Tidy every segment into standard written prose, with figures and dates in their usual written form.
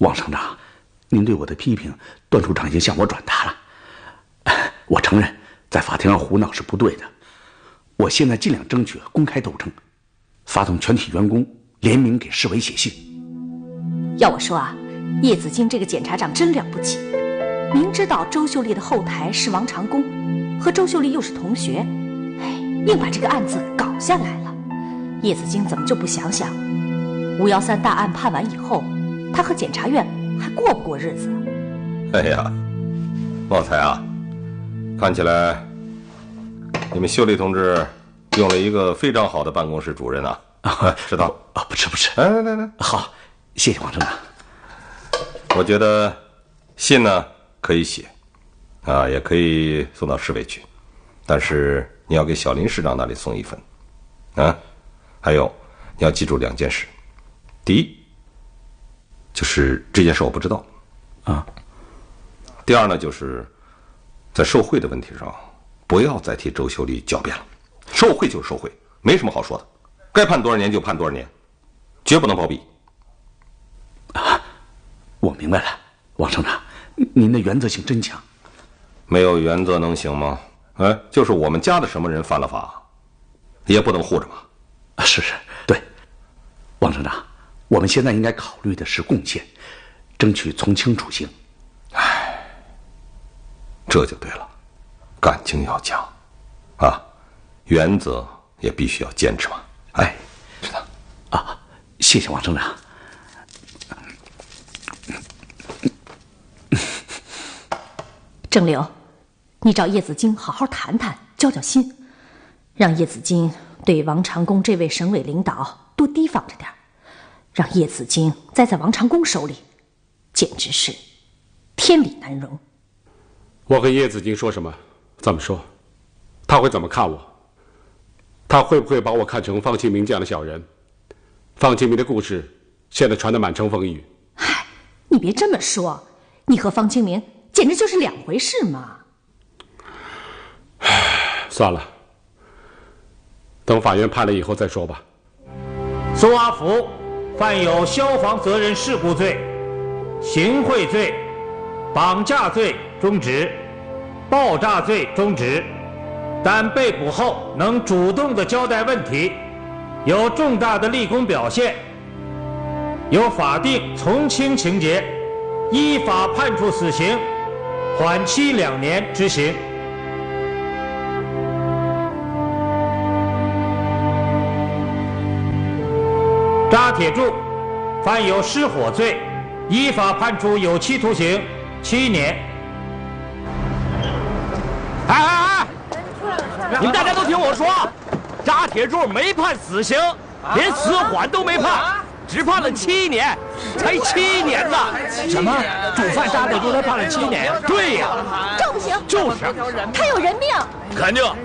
王省长，您对我的批评，段处长已经向我转达了。我承认在法庭上胡闹是不对的，我现在尽量争取公开斗争，发动全体员工联名给市委写信。要我说啊，叶子京这个检察长真了不起，明知道周秀丽的后台是王长工，和周秀丽又是同学，硬把这个案子搞下来了。叶子京怎么就不想想，513大案判完以后，他和检察院还过不过日子？哎呀，茂才啊，看起来你们秀丽同志用了一个非常好的办公室主任啊。知道啊？不是。来，好，谢谢王省长。我觉得信呢可以写，啊，也可以送到市委去，但是你要给小林市长那里送一份，啊，还有你要记住2件事。第一，就是这件事我不知道，啊。第二呢，就是在受贿的问题上，不要再替周秀丽狡辩了。受贿就是受贿，没什么好说的，该判多少年就判多少年，绝不能包庇。啊，我明白了，王省长，您的原则性真强。没有原则能行吗？哎，就是我们家的什么人犯了法，也不能护着嘛。是，对，王省长，我们现在应该考虑的是贡献，争取从轻处刑。哎，这就对了，感情要讲，啊，原则也必须要坚持嘛。哎，知道啊，谢谢王省长。郑流，你找叶子京好好谈谈，交交心，让叶子京对王长工这位省委领导多提防着点，让叶子京栽在王长工手里，简直是天理难容。我跟叶子京说什么，怎么说，他会怎么看我？他会不会把我看成方清明这样的小人？方清明的故事现在传得满城风雨。嗨，你别这么说，你和方清明简直就是2回事嘛。算了，等法院判了以后再说吧。苏阿福犯有消防责任事故罪、行贿罪、绑架罪终止，爆炸罪终止，但被捕后能主动地交代问题，有重大的立功表现，有法定从轻情节，依法判处死刑，缓期2年执行。扎铁柱犯有失火罪，依法判处有期徒刑7年。哎！你们大家都听我说，扎铁柱没判死刑，连死缓都没判，只判了7年，才7年呢！什么？主犯扎铁柱他判了7年？对呀，这不行，就是他有人命，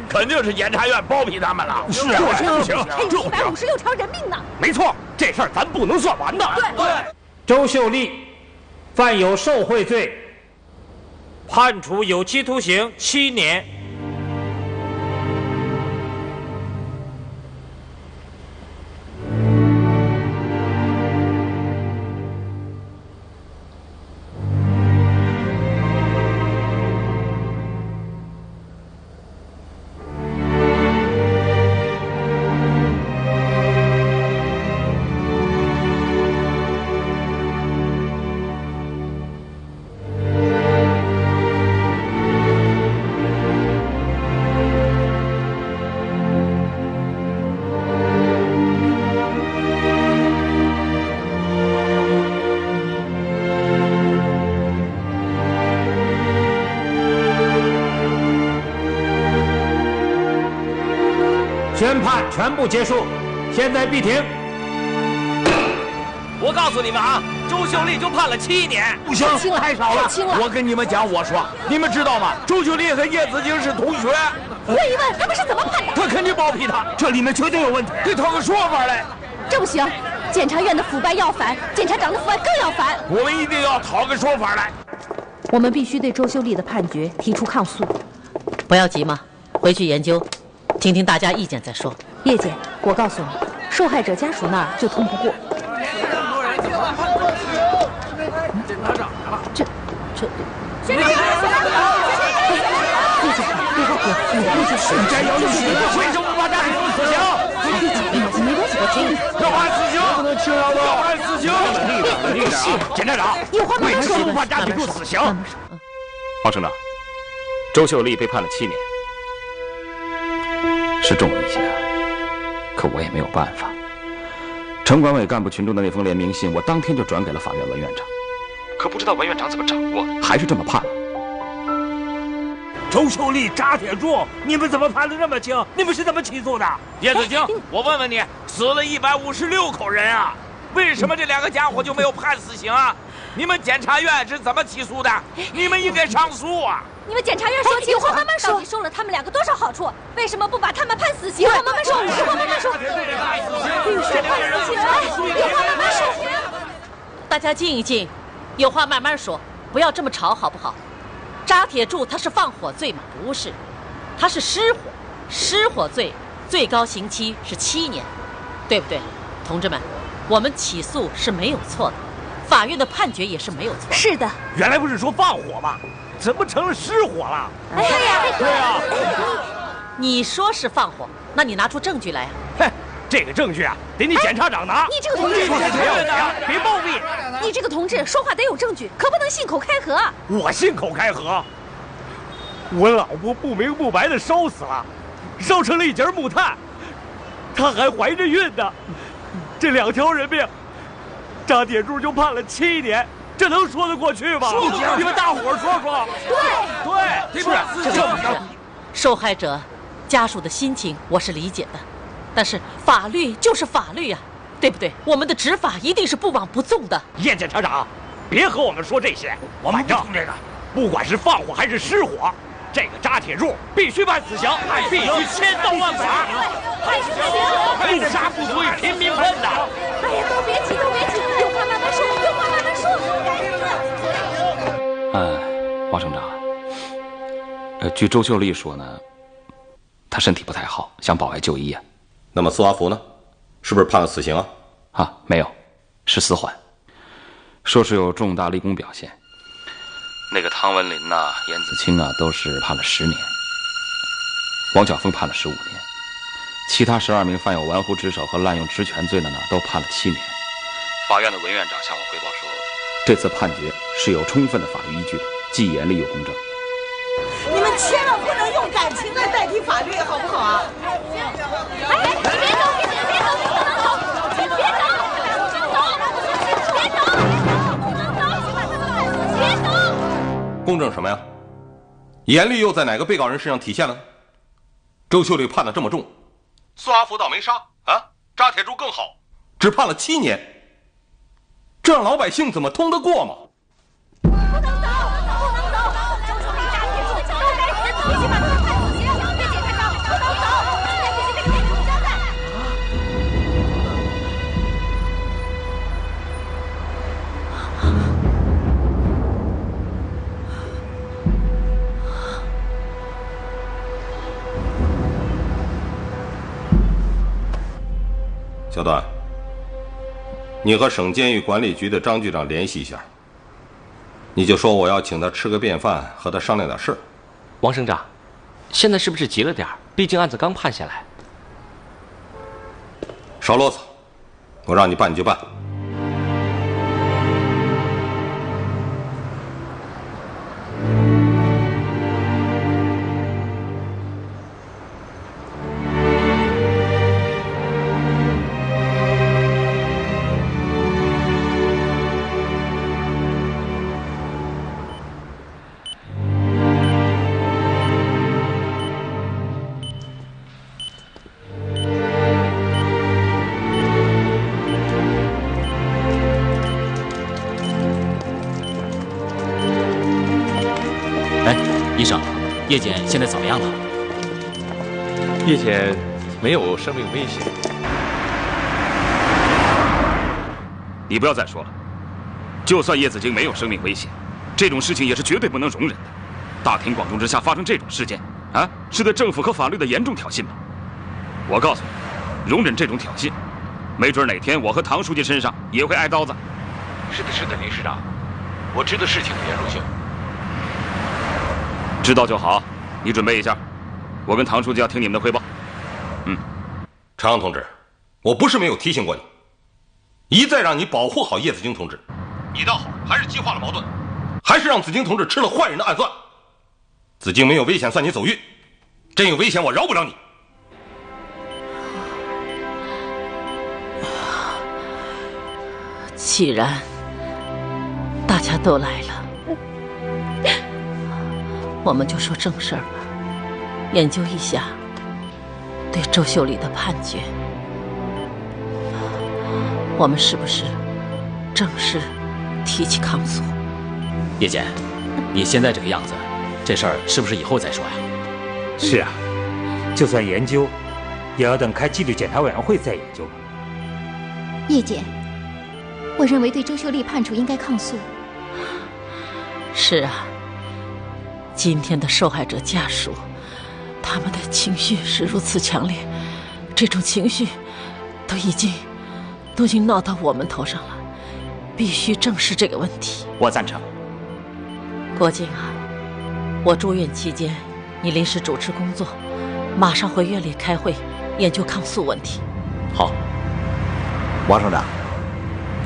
肯定是检察院包庇他们了。是啊，不行，还有756条人命呢。没错，这事儿咱不能算完的。对。周秀丽犯有受贿罪，判处有期徒刑7年。宣判全部结束，现在闭庭。我告诉你们啊，周秀丽就判了7年，不行，太少了，太轻了。我跟你们讲，我说，你们知道吗？周秀丽和叶子京是同学。问一问他们是怎么判的？他肯定包庇他，这里面绝对有问题，得讨个说法来。这不行，检察院的腐败要反，检察长的腐败更要反。我们一定要讨个说法来。我们必须对周秀丽的判决提出抗诉。不要急嘛，回去研究，听听大家意见再说。叶姐，我告诉你，受害者家属那儿就通不过。检察长来了。这，谁该要用刑？为什么不把扎铁柱死刑？没关系，我听你。要判死刑，不能轻饶的，要判死刑。立点啊！检察长，为什么不把扎铁柱死刑？王省长，周秀丽被判了7年，是重了一些，可我也没有办法。城管委干部群众的那封联名信，我当天就转给了法院文院长，可不知道文院长怎么掌握的，还是这么判了。周秀丽、扎铁柱，你们怎么判得这么轻？你们是怎么起诉的？叶子京，我问问你，死了156口人啊，为什么这2个家伙就没有判死刑啊？你们检察院是怎么起诉的？你们应该上诉啊！你们检察院说清楚，有话慢慢说。到底收了他们2个多少好处？为什么不把他们判死刑？有话慢慢说，有话慢慢说。判死刑，有话慢慢说。大家静一静，有话慢慢说，不要这么吵，好不好？扎铁柱他是放火罪吗？不是，他是失火，失火罪最高刑期是7年，对不对？同志们，我们起诉是没有错的，法院的判决也是没有错的。是的。原来不是说放火吗？怎么成了失火了？哎呀，对呀。你说是放火，那你拿出证据来呀！哼，这个证据啊，得你检察长拿。你这个同志，别暴毙！你这个同志说话得有证据，可不能信口开河。我信口开河？我老婆不明不白的烧死了，烧成了一截木炭，她还怀着孕呢。这2条人命，扎铁柱就判了7年，这能说得过去吗？你们大伙儿说说。对，是这么着。受害者家属的心情我是理解的，但是法律就是法律呀，对不对？我们的执法一定是不枉不纵的。叶检察长，别和我们说这些，我反正这个，不管是放火还是失火，这个扎铁柱必须判死刑，必须千刀万剐，不杀不归，平民恨的。哎呀，都别急，都别急，有话慢慢说，有话慢慢说。王省长，据周秀丽说呢，她身体不太好，想保外就医啊。那么苏阿福呢？是不是判了死刑啊？啊，没有，是死缓，说是有重大立功表现。那个汤文林呐、严子清啊，都是判了10年，王晓峰判了15年，其他12名犯有玩忽职守和滥用职权罪的呢，都判了7年。法院的文院长向我汇报说，这次判决是有充分的法律依据的，既严厉又公正。你们千万不能用感情来代替法律，好不好啊？哎，你别走，别走，别走，不能走，别走，别走，不能走，别走。公正什么呀？严厉又在哪个被告人身上体现了呢？周秀丽判得这么重，苏阿福倒没杀啊，扎铁柱更好，只判了7年，这让老百姓怎么通得过吗？不能走，不能走，周秀丽、扎铁柱都该死，必须把他们判死刑。别检察长，不能走，现在必须得给你们交代。小段，你和省监狱管理局的张局长联系一下，你就说我要请他吃个便饭，和他商量点事儿。王省长，现在是不是急了点儿？毕竟案子刚判下来。少啰嗦，我让你办你就办。医生，叶检现在怎么样了？叶检没有生命危险。你不要再说了，就算叶子京没有生命危险，这种事情也是绝对不能容忍的。大庭广众之下发生这种事件，啊，是对政府和法律的严重挑衅吧？我告诉你，容忍这种挑衅，没准哪天我和唐书记身上也会挨刀子。是的，是的，林师长，我知道事情的严重性。知道就好，你准备一下，我跟唐书记要听你们的汇报。常阳同志，我不是没有提醒过你，一再让你保护好叶子京同志，你倒好，还是激化了矛盾，还是让子京同志吃了坏人的暗算。子京没有危险算你走运，真有危险我饶不了你。既然大家都来了，我们就说正事儿吧，研究一下对周秀丽的判决，我们是不是正式提起抗诉？叶检，你现在这个样子，这事儿是不是以后再说呀？是啊，就算研究，也要等开纪律检查委员会再研究吧。叶检，我认为对周秀丽判处应该抗诉。是啊，今天的受害者家属，他们的情绪是如此强烈，这种情绪都已经闹到我们头上了，必须正视这个问题。我赞成。郭靖啊，我住院期间，你临时主持工作，马上回院里开会，研究抗诉问题。好。王省长，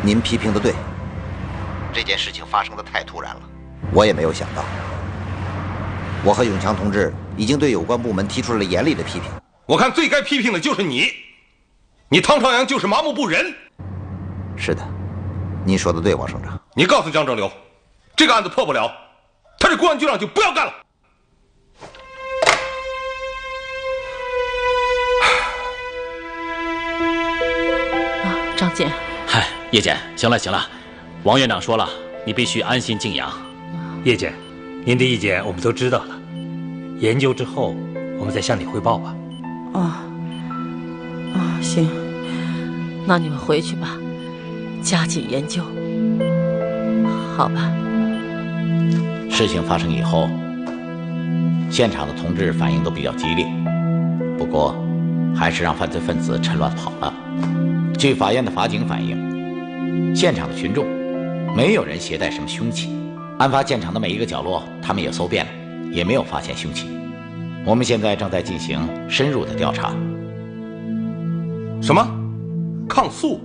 您批评的对，这件事情发生的太突然了，我也没有想到。我和永强同志已经对有关部门提出了严厉的批评。我看最该批评的就是你，你汤朝阳就是麻木不仁。是的，您说的对，王省长。你告诉江正流，这个案子破不了，他这公安局长就不要干了。张检，嗨，叶检，行了行了，王院长说了，你必须安心静养。叶检，您的意见我们都知道了，研究之后我们再向你汇报吧。行，那你们回去吧，加紧研究，好吧？事情发生以后，现场的同志反应都比较激烈，不过还是让犯罪分子趁乱跑了。据法院的法警反映，现场的群众没有人携带什么凶器，案发现场的每一个角落他们也搜遍了，也没有发现凶器。我们现在正在进行深入的调查。什么？抗诉？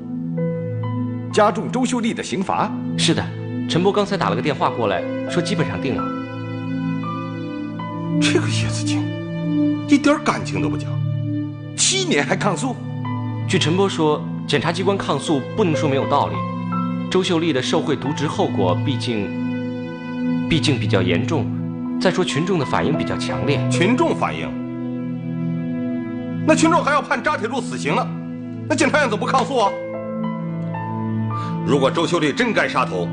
加重周秀丽的刑罚？是的，陈波刚才打了个电话过来，说基本上定了。这个叶子京一点感情都不讲，7年还抗诉？据陈波说，检察机关抗诉不能说没有道理。周秀丽的受贿渎职后果毕竟比较严重，再说群众的反应比较强烈。群众反应？那群众还要判扎铁柱死刑呢，那检察院怎么不抗诉啊？如果周秀丽真该杀头，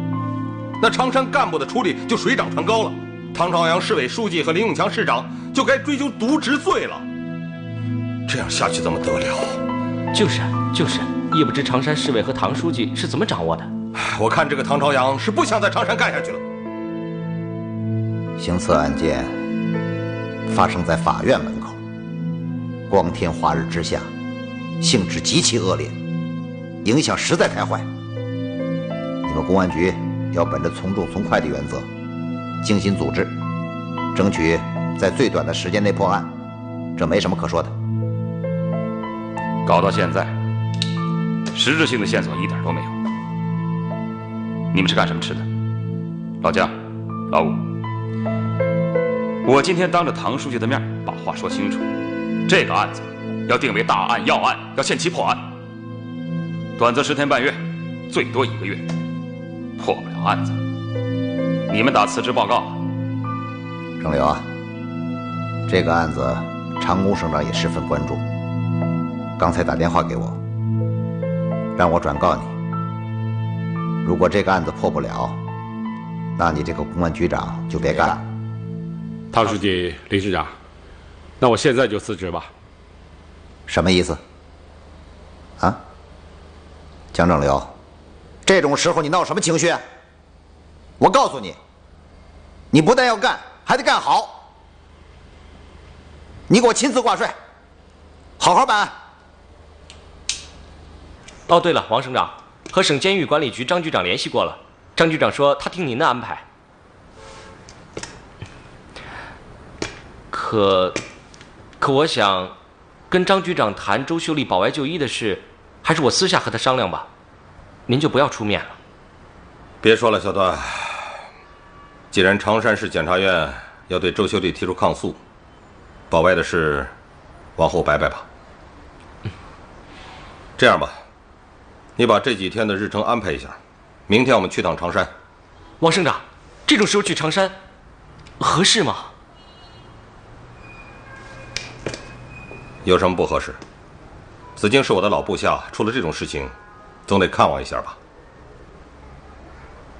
那常山干部的处理就水涨船高了，汤朝阳市委书记和林永强市长就该追究渎职罪了。这样下去怎么得了？就是，也不知常山市委和唐书记是怎么掌握的。我看这个唐朝阳是不想在常山干下去了。行刺案件发生在法院门口，光天化日之下，性质极其恶劣，影响实在太坏。你们公安局要本着从重从快的原则，精心组织，争取在最短的时间内破案，这没什么可说的。搞到现在，实质性的线索一点都没有。你们是干什么吃的？老姜、老五，我今天当着唐书记的面把话说清楚，这个案子要定为大案要案，要限期破案，短则10天半月，最多1个月，破不了案子，你们打辞职报告吧。郑柳啊，这个案子常工省长也十分关注，刚才打电话给我，让我转告你，如果这个案子破不了，那你这个公安局长就别干了。唐书记、林市长，那我现在就辞职吧。什么意思？啊？江正流，这种时候你闹什么情绪啊？我告诉你，你不但要干，还得干好。你给我亲自挂帅，好好办案。哦，对了，王省长和省监狱管理局张局长联系过了，张局长说他听您的安排。可我想跟张局长谈周秀丽保外就医的事，还是我私下和他商量吧，您就不要出面了。别说了，小段。既然常山市检察院要对周秀丽提出抗诉，保外的事往后摆摆吧。这样吧，你把这几天的日程安排一下，明天我们去趟常山。王省长，这种时候去常山合适吗？有什么不合适？子敬是我的老部下，出了这种事情，总得看望一下吧。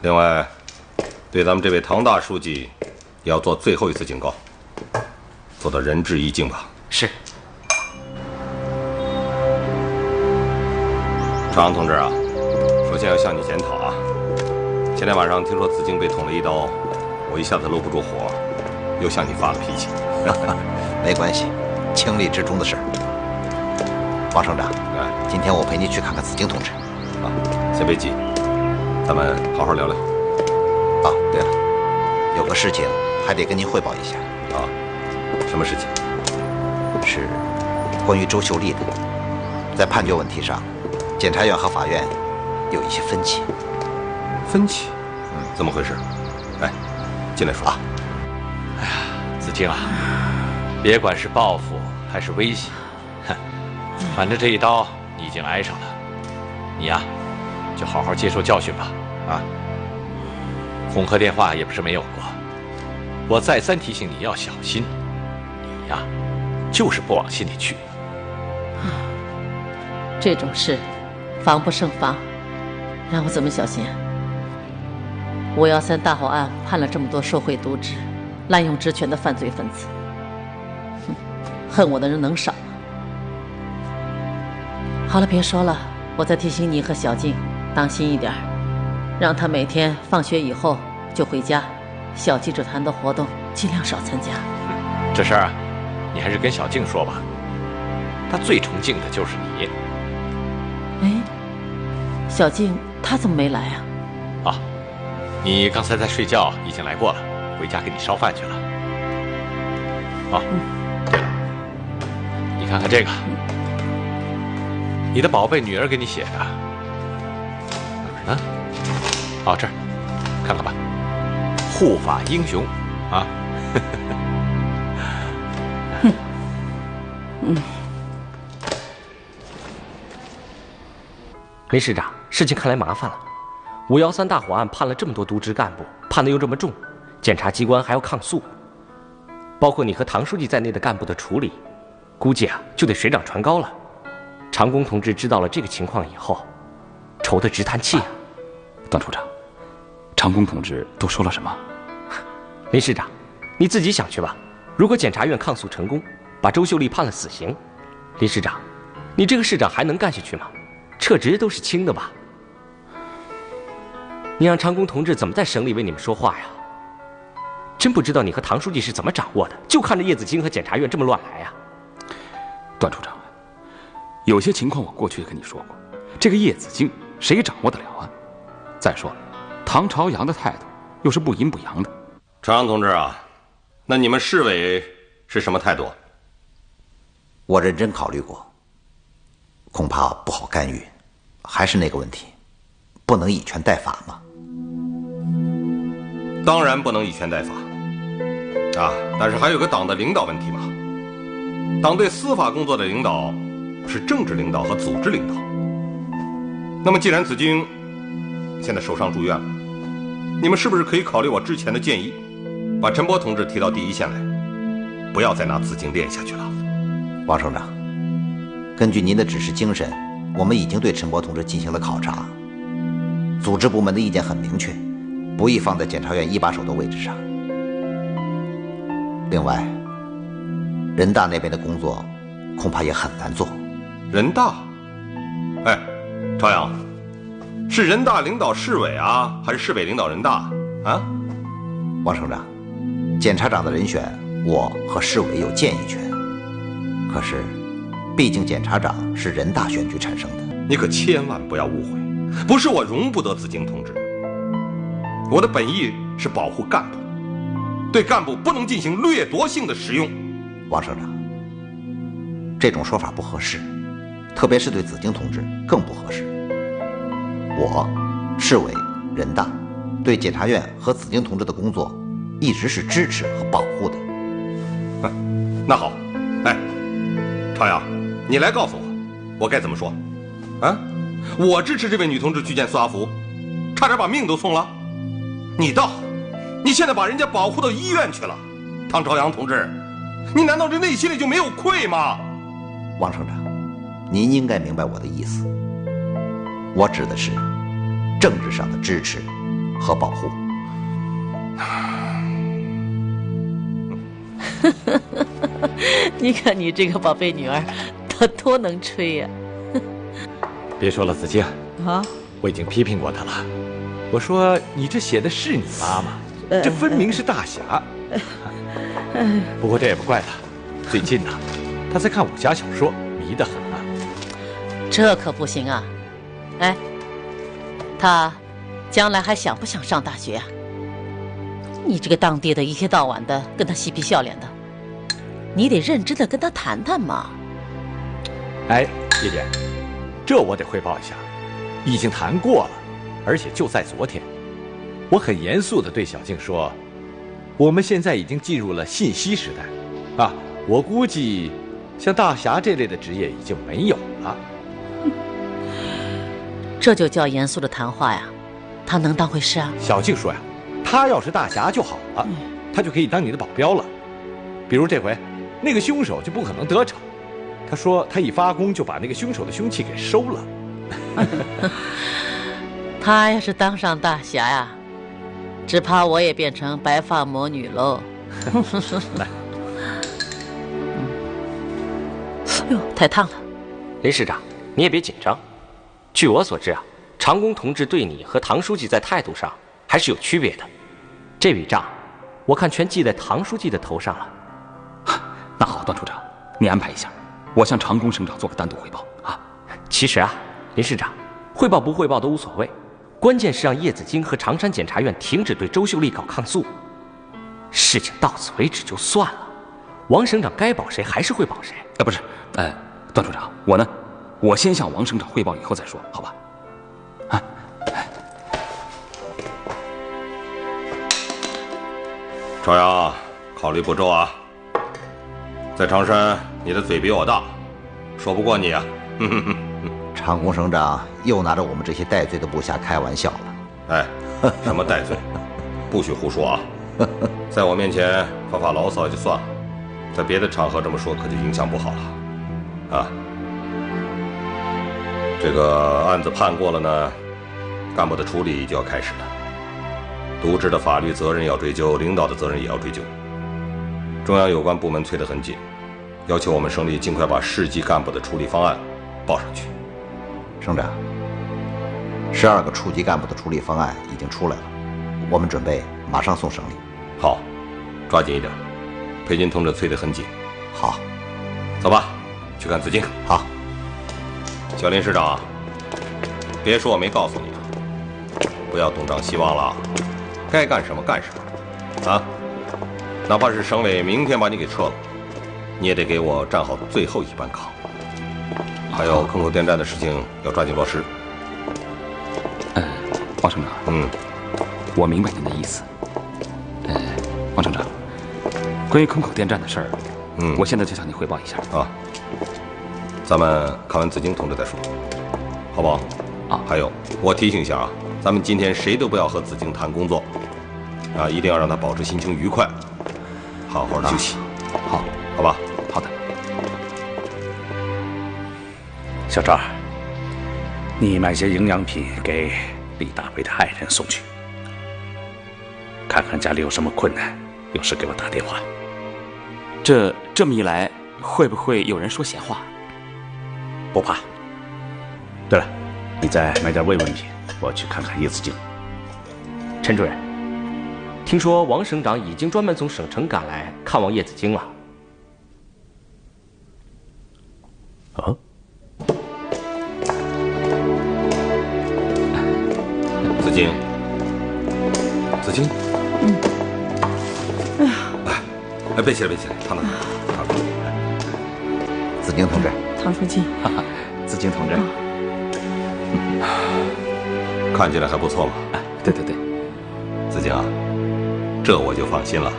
另外，对咱们这位唐大书记，也要做最后一次警告，做到仁至义尽吧。是。常阳同志啊，首先要向你检讨啊。前天晚上听说子敬被捅了一刀，我一下子搂不住火，又向你发了脾气。没关系，情理之中的事儿。王省长，今天我陪你去看看子敬同志。啊，先别急，咱们好好聊聊。哦，对了，有个事情还得跟您汇报一下。啊，什么事情？是关于周秀丽的，在判决问题上，检察院和法院有一些分歧。分歧？怎么回事？来，进来说啊。哎呀，子敬啊，别管是报复还是威胁，反正这一刀你已经挨上了，你呀，就好好接受教训吧。啊，恐吓电话也不是没有过，我再三提醒你要小心，你呀，就是不往心里去。这种事，防不胜防，让我怎么小心？513大火案判了这么多受贿渎职、滥用职权的犯罪分子，恨我的人能少吗？好了，别说了，我再提醒你和小静当心一点，让他每天放学以后就回家，小记者团的活动尽量少参加。这事儿啊，你还是跟小静说吧，她最崇敬的就是你。哎，小静她怎么没来啊？啊，你刚才在睡觉，已经来过了，回家给你烧饭去了。啊，对了，你看看这个，你的宝贝女儿给你写的，哪儿呢？哦，这儿，看看吧，护法英雄啊。梅市长，事情看来麻烦了。513大火案判了这么多渎职干部，判得又这么重，检察机关还要抗诉，包括你和唐书记在内的干部的处理，估计啊就得水涨船高了。长工同志知道了这个情况以后，愁得直叹气啊。段处长，长工同志都说了什么？梅市长，你自己想去吧。如果检察院抗诉成功，把周秀丽判了死刑，林市长，你这个市长还能干下去吗？撤职都是轻的吧？你让长工同志怎么在省里为你们说话呀？真不知道你和唐书记是怎么掌握的，就看着叶子京和检察院这么乱来啊！段处长，有些情况我过去也跟你说过，这个叶子京谁掌握得了啊？再说，唐朝阳的态度又是不阴不阳的。长阳同志啊，那你们市委是什么态度？我认真考虑过，恐怕不好干预。还是那个问题，不能以权代法嘛。当然不能以权代法啊，但是还有个党的领导问题嘛。党对司法工作的领导是政治领导和组织领导。那么既然子京现在受伤住院了，你们是不是可以考虑我之前的建议，把陈波同志提到第一线来，不要再拿子京练下去了？王省长，根据您的指示精神，我们已经对陈波同志进行了考察，组织部门的意见很明确，不宜放在检察院一把手的位置上。另外，人大那边的工作恐怕也很难做。人大？哎，朝阳，是人大领导市委啊，还是市委领导人大啊？王省长，检察长的人选，我和市委有建议权。可是，毕竟检察长是人大选举产生的。你可千万不要误会，不是我容不得子京同志，我的本意是保护干部，对干部不能进行掠夺性的使用。王省长，这种说法不合适，特别是对子敬同志更不合适。我、市委、人大对检察院和子敬同志的工作一直是支持和保护的。那好，哎，朝阳，你来告诉我该怎么说？啊，我支持这位女同志去见苏阿福，差点把命都送了。你倒好，你现在把人家保护到医院去了。汤朝阳同志，你难道这内心里就没有愧吗？王省长，您应该明白我的意思，我指的是政治上的支持和保护。你看你这个宝贝女儿，她多能吹呀！别说了，子敬啊，我已经批评过她了。我说你这写的是你妈吗？这分明是大侠。不过这也不怪她，最近呢，她在看武侠小说，迷得很啊。这可不行啊！哎，她将来还想不想上大学啊？你这个当爹的，一天到晚的跟她嬉皮笑脸的，你得认真的跟她谈谈嘛。哎，叶姐，这我得汇报一下，已经谈过了，而且就在昨天。我很严肃地对小静说，我们现在已经进入了信息时代，啊，我估计像大侠这类的职业已经没有了。这就叫严肃的谈话呀？他能当回事啊？小静说呀，他要是大侠就好了，他就可以当你的保镖了。比如这回，那个凶手就不可能得逞。他说他一发功就把那个凶手的凶器给收了。他要是当上大侠呀，只怕我也变成白发魔女喽。来，哎呦，太烫了。林市长，你也别紧张。据我所知啊，长工同志对你和唐书记在态度上还是有区别的。这笔账，我看全记在唐书记的头上了。那好，段处长，你安排一下，我向长工省长做个单独汇报啊。其实啊，林市长，汇报不汇报都无所谓，关键是让叶子京和常山检察院停止对周秀丽搞抗诉。事情到此为止就算了，王省长该保谁还是会保谁。不是，段处长，我先向王省长汇报，以后再说，好吧？朝阳，考虑不周啊！在常山，你的嘴比我大，说不过你啊！长工省长又拿着我们这些戴罪的部下开玩笑了。哎，什么戴罪？不许胡说啊！在我面前发发牢骚也就算了，在别的场合这么说可就影响不好了啊！这个案子判过了呢，干部的处理就要开始了。渎职的法律责任要追究，领导的责任也要追究。中央有关部门催得很紧，要求我们省里尽快把市级干部的处理方案报上去。省长，12个处级干部的处理方案已经出来了，我们准备马上送省里。好，抓紧一点，裴军同志催得很紧。好，走吧，去看子敬。好，小林市长，别说我没告诉你啊，不要东张西望了，该干什么干什么，啊，哪怕是省委明天把你给撤了，你也得给我站好最后一班岗。还有坑口电站的事情要抓紧落实。王省长，我明白您的意思。王省长，关于坑口电站的事儿，我现在就向你汇报一下啊。咱们看完子敬同志再说，好不好？啊，还有，我提醒一下啊，咱们今天谁都不要和子敬谈工作，啊，一定要让他保持心情愉快，好好的休息。好，好吧？好的。小赵，你买些营养品给李大为的爱人送去，看看家里有什么困难，有事给我打电话。这么一来，会不会有人说闲话？不怕。对了，你再买点慰问品，我去看看叶子敬。陈主任，听说王省长已经专门从省城赶来看望叶子京了。哦。子敬，子金。哎呀，哎，别起来，别起来，躺躺。子京同志，唐书记，子京同志，看起来还不错嘛。对对对，子京啊，这我就放心了。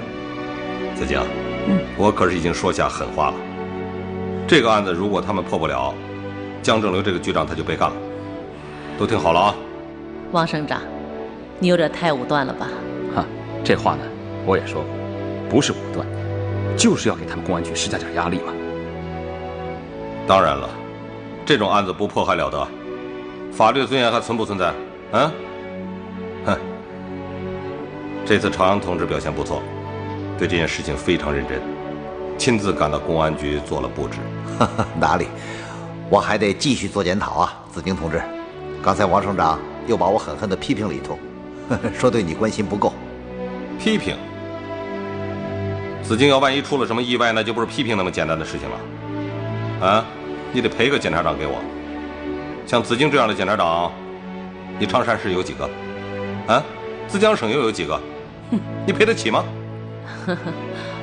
子京，我可是已经说下狠话了。这个案子如果他们破不了，江正流这个局长他就被干了。都听好了啊！王省长，你有点太武断了吧？这话呢，我也说过，不是武断，就是要给他们公安局施加点压力嘛。当然了，这种案子不破还了得？法律尊严还存不存在？啊？哼！这次朝阳同志表现不错，对这件事情非常认真，亲自赶到公安局做了布置。哪里？我还得继续做检讨啊，子京同志。刚才王省长又把我狠狠地批评了一通，说对你关心不够。批评？子京要万一出了什么意外，那就不是批评那么简单的事情了。啊，你得赔个检察长给我。像子京这样的检察长，你常山市有几个？啊，自江省又有几个？你赔得起吗？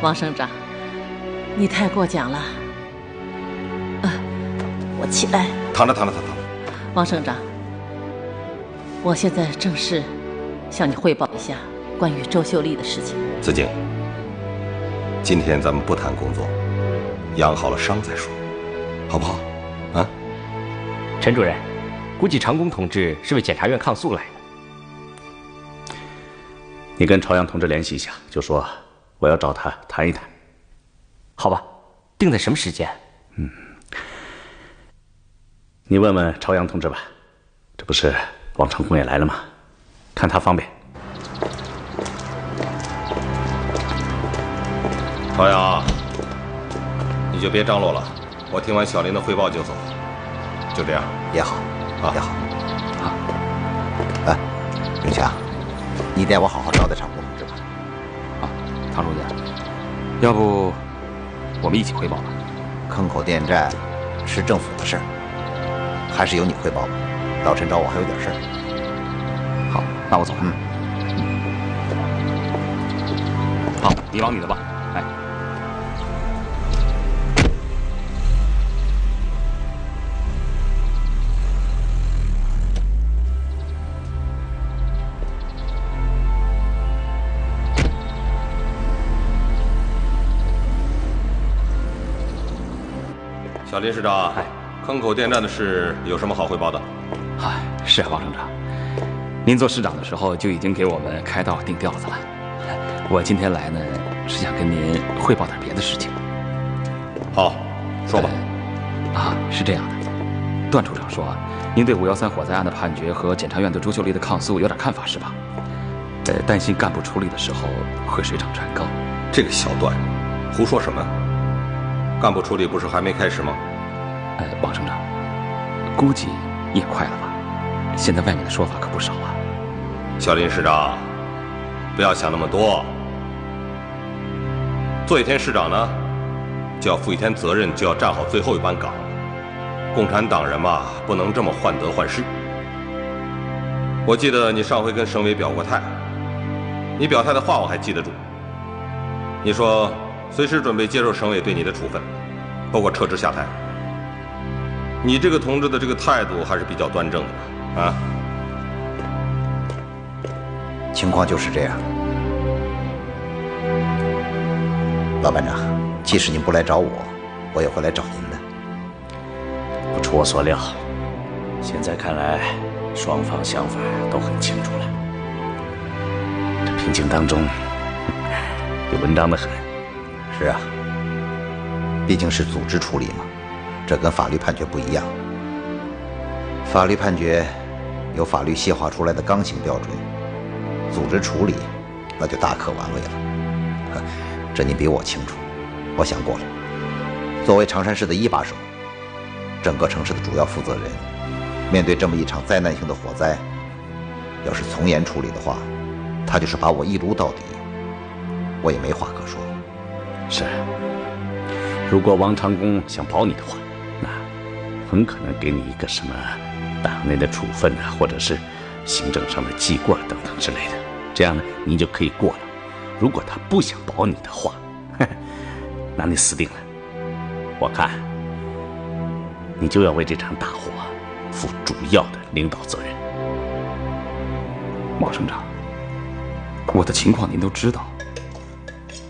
王省长，你太过奖了。我起来。躺着。王省长，我现在正式向你汇报一下关于周秀丽的事情。子京，今天咱们不谈工作，养好了伤再说，好不好？啊？陈主任，估计长工同志是为检察院抗诉来的。你跟朝阳同志联系一下，就说我要找他谈一谈。好吧，定在什么时间？你问问朝阳同志吧，这不是王长工也来了吗？看他方便。朝阳，你就别张罗了，我听完小林的汇报就走。就这样也好，啊，也好。啊，哎，永强，你带我好好招待长工同志吧。啊，唐书记，要不我们一起汇报吧？坑口电站是政府的事儿，还是由你汇报吧。老陈找我还有点事儿。好，那我走了。好，你忙你的吧。哎。小林市长，坑口电站的事有什么好汇报的？是啊，王省长，您做市长的时候就已经给我们开道定调子了。我今天来呢，是想跟您汇报点别的事情。好，说吧。是这样的，段处长说，您对513火灾案的判决和检察院对周秀丽的抗诉有点看法是吧？担心干部处理的时候会水涨船高。这个小段，胡说什么？干部处理不是还没开始吗？王省长，估计也快了吧？现在外面的说法可不少啊。小林市长，不要想那么多。做一天市长呢，就要负一天责任，就要站好最后一班岗。共产党人嘛，不能这么患得患失。我记得你上回跟省委表过态，你表态的话我还记得住。你说随时准备接受省委对你的处分，包括撤职下台。你这个同志的这个态度还是比较端正的啊。情况就是这样。老班长，即使您不来找我，我也会来找您的。不出我所料，现在看来双方想法都很清楚了。这平静当中有文章的很。是啊，毕竟是组织处理嘛，这跟法律判决不一样。法律判决有法律细化出来的刚性标准，组织处理那就大可玩味了。这你比我清楚，我想过了。作为长山市的一把手，整个城市的主要负责人，面对这么一场灾难性的火灾，要是从严处理的话，他就是把我一撸到底，我也没话可说。是，如果王长工想保你的话，那很可能给你一个什么党内的处分啊，或者是行政上的记过等等之类的，这样呢，你就可以过了。如果他不想保你的话，那你死定了。我看你就要为这场大火负主要的领导责任。王省长，我的情况您都知道。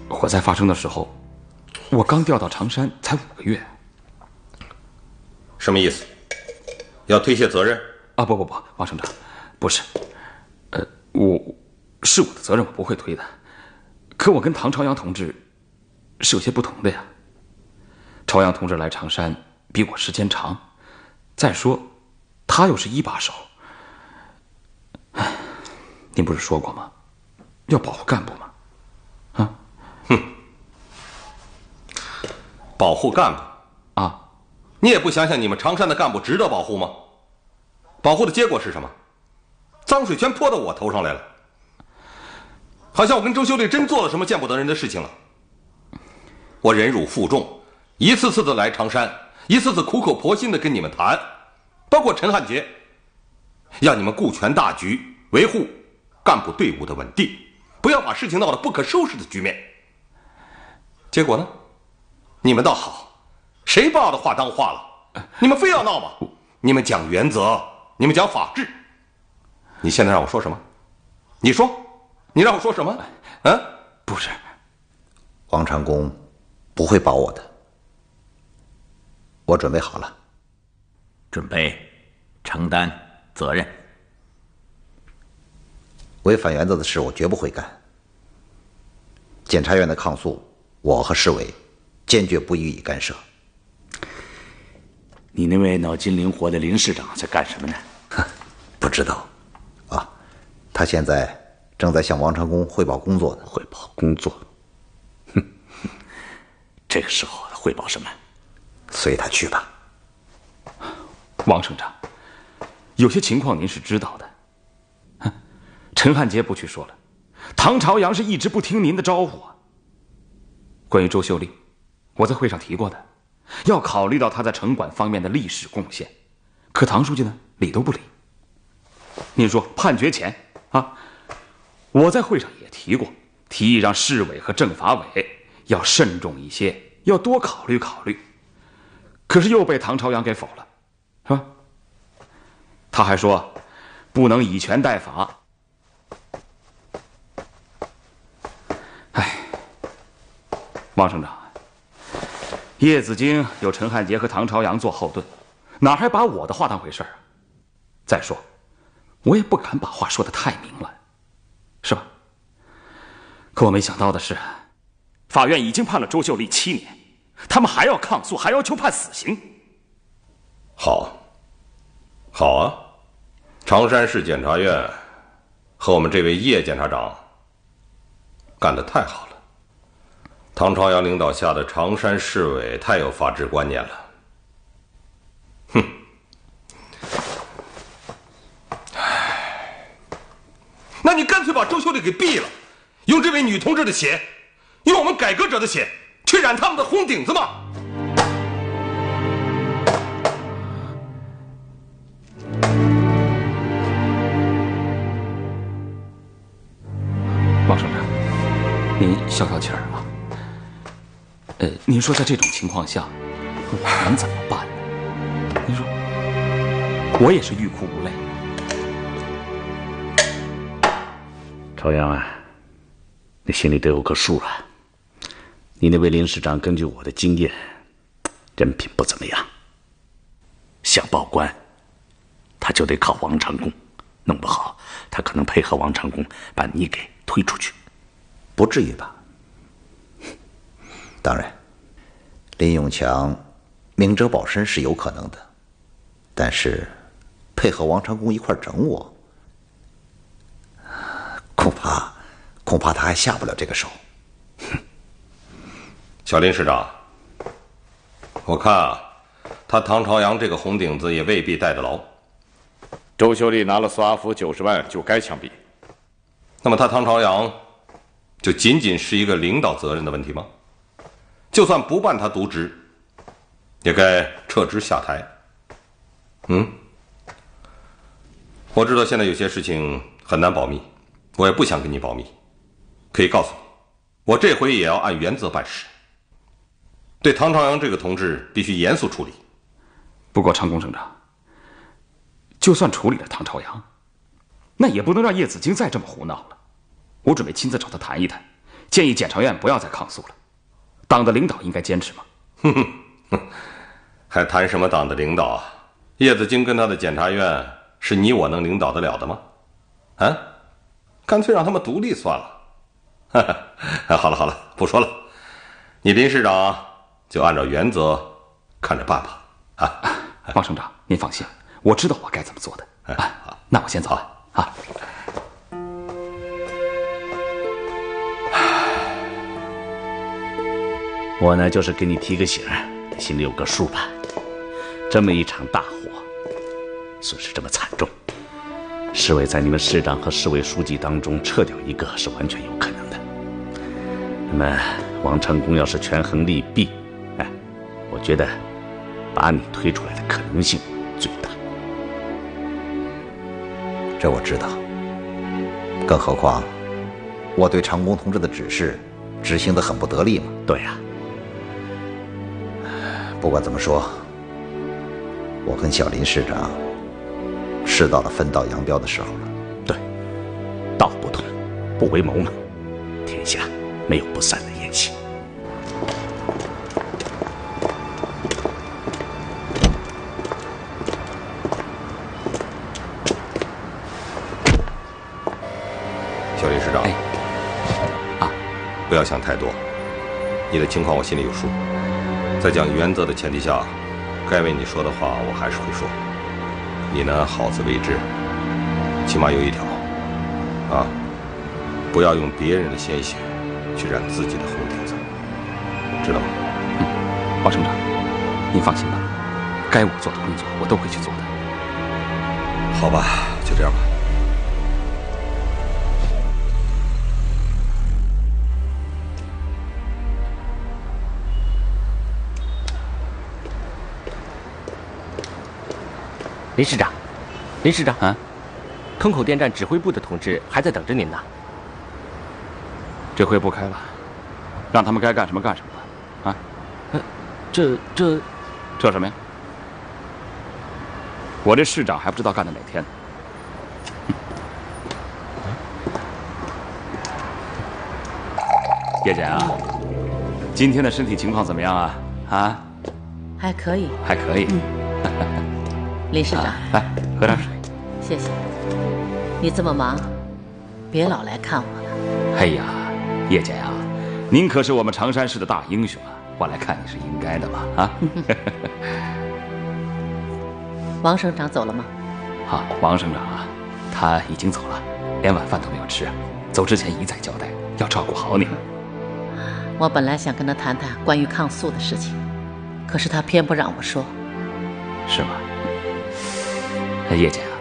火灾发生的时候，我刚调到常山才5个月。什么意思？要推卸责任？啊，不，王省长，不是。是我的责任，我不会推的。可我跟唐朝阳同志是有些不同的呀。朝阳同志来常山比我时间长，再说他又是一把手。您不是说过吗？要保护干部吗？啊？保护干部啊？你也不想想，你们常山的干部值得保护吗？保护的结果是什么？脏水全泼到我头上来了，好像我跟周秀丽真做了什么见不得人的事情了。我忍辱负重，一次次的来常山，一次次苦口婆心的跟你们谈，包括陈汉杰，要你们顾全大局，维护干部队伍的稳定，不要把事情闹得不可收拾的局面。结果呢？你们倒好，谁把我的话当话了？你们非要闹吗？你们讲原则，你们讲法治。你现在让我说什么？你说，你让我说什么？啊？不是，王长工不会保我的，我准备好了，准备承担责任。违反原则的事我绝不会干。检察院的抗诉，我和市委坚决不予以干涉。你那位脑筋灵活的林市长在干什么呢？不知道，啊，他现在正在向王长工汇报工作呢。汇报工作？哼，这个时候汇报什么？随他去吧。王省长，有些情况您是知道的。陈汉杰不去说了，唐朝阳是一直不听您的招呼啊。关于周秀丽，我在会上提过的，要考虑到他在城管方面的历史贡献，可唐书记呢，理都不理。您说判决前啊，我在会上也提过，提议让市委和政法委要慎重一些，要多考虑考虑。可是又被唐朝阳给否了，是吧？他还说不能以权代法。王省长，叶子京有陈汉杰和唐朝阳做后盾，哪还把我的话当回事啊？再说，我也不敢把话说得太明了，是吧？可我没想到的是，法院已经判了周秀丽7年，他们还要抗诉，还要求判死刑。好啊，常山市检察院和我们这位叶检察长干得太好了。唐朝阳领导下的常山市委太有法治观念了。哼，那你干脆把周秀丽给毙了，用这位女同志的血，用我们改革者的血去染他们的红顶子嘛！王省长，您消消气儿啊。您说在这种情况下，我能怎么办呢？您说，我也是欲哭无泪。朝阳啊，你心里得有个数啊。你那位林市长，根据我的经验，人品不怎么样。想报官，他就得靠王长工，弄不好他可能配合王长工把你给推出去。不至于吧？当然，林永强明哲保身是有可能的，但是配合王长工一块整我，恐怕他还下不了这个手。小林市长，我看啊，他唐朝阳这个红顶子也未必戴得牢。周秀丽拿了苏阿福90万就该枪毙，那么他唐朝阳就仅仅是一个领导责任的问题吗？就算不办他渎职，也该撤职下台。我知道现在有些事情很难保密，我也不想跟你保密，可以告诉你，我这回也要按原则办事。对唐朝阳这个同志必须严肃处理。不过常工省长，就算处理了唐朝阳，那也不能让叶子京再这么胡闹了。我准备亲自找他谈一谈，建议检察院不要再抗诉了。党的领导应该坚持嘛。哼哼，还谈什么党的领导啊？叶子京跟他的检察院是你我能领导得了的吗？啊，干脆让他们独立算了。好了好了，不说了，你林市长就按照原则看着办吧。啊，王省长，您放心，我知道我该怎么做的。那我先走了啊。我呢，就是给你提个醒，心里有个数吧。这么一场大火，损失这么惨重，市委在你们市长和市委书记当中撤掉一个是完全有可能的。那么王长工要是权衡利弊，我觉得把你推出来的可能性最大。这我知道，更何况我对长工同志的指示执行得很不得力嘛。对呀。不管怎么说，我跟小林市长是到了分道扬镳的时候了。对，道不同不为谋嘛，天下没有不散的宴席。小林市长，不要想太多，你的情况我心里有数。在讲原则的前提下，该为你说的话我还是会说。你呢，好自为之，起码有一条，不要用别人的鲜血去染自己的红点子，知道吗？王省长，您放心吧，该我做的工作我都会去做的。好吧，就这样吧。林市长，林市长啊，坑口电站指挥部的同志还在等着您呢。这会不开了，让他们该干什么干什么吧。啊，这什么呀？我这市长还不知道干到哪天呢。叶姐啊，今天的身体情况怎么样啊？啊？还可以。还可以。林市长，来喝点水。谢谢。你这么忙，别老来看我了。哎呀，叶姐啊，您可是我们常山市的大英雄啊，我来看你是应该的嘛啊。王省长走了吗？王省长啊，他已经走了，连晚饭都没有吃，走之前一再交代要照顾好你。我本来想跟他谈谈关于抗诉的事情，可是他偏不让我说。是吗？叶姐啊，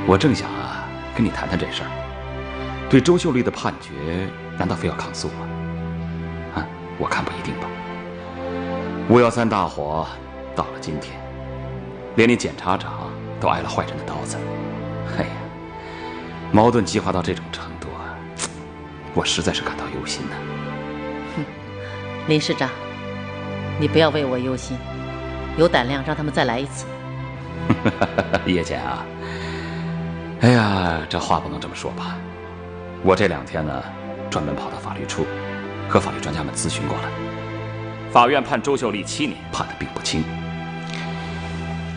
我正想跟你谈谈这事儿。对周秀丽的判决，难道非要抗诉吗？我看不一定吧。513大火到了今天，连你检察长都挨了坏人的刀子。哎呀，矛盾激化到这种程度我实在是感到忧心呐。林市长，你不要为我忧心，有胆量让他们再来一次。叶姐啊，哎呀，这话不能这么说吧。我这2天呢，专门跑到法律处，和法律专家们咨询过了。法院判周秀丽7年，判得并不轻，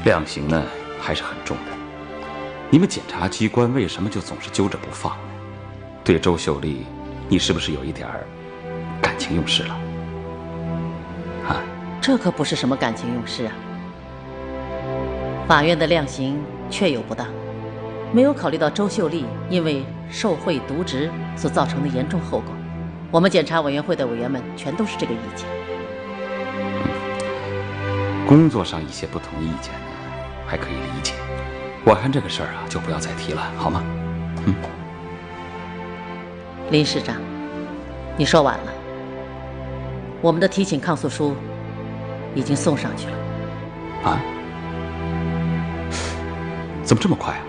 量刑呢还是很重的。你们检察机关为什么就总是揪着不放呢？对周秀丽，你是不是有一点感情用事了？这可不是什么感情用事啊。法院的量刑确有不当，没有考虑到周秀丽因为受贿渎职所造成的严重后果。我们检察委员会的委员们全都是这个意见。工作上一些不同意见还可以理解，我看这个事儿就不要再提了，好吗？林市长，你说晚了，我们的提请抗诉书已经送上去了。怎么这么快啊？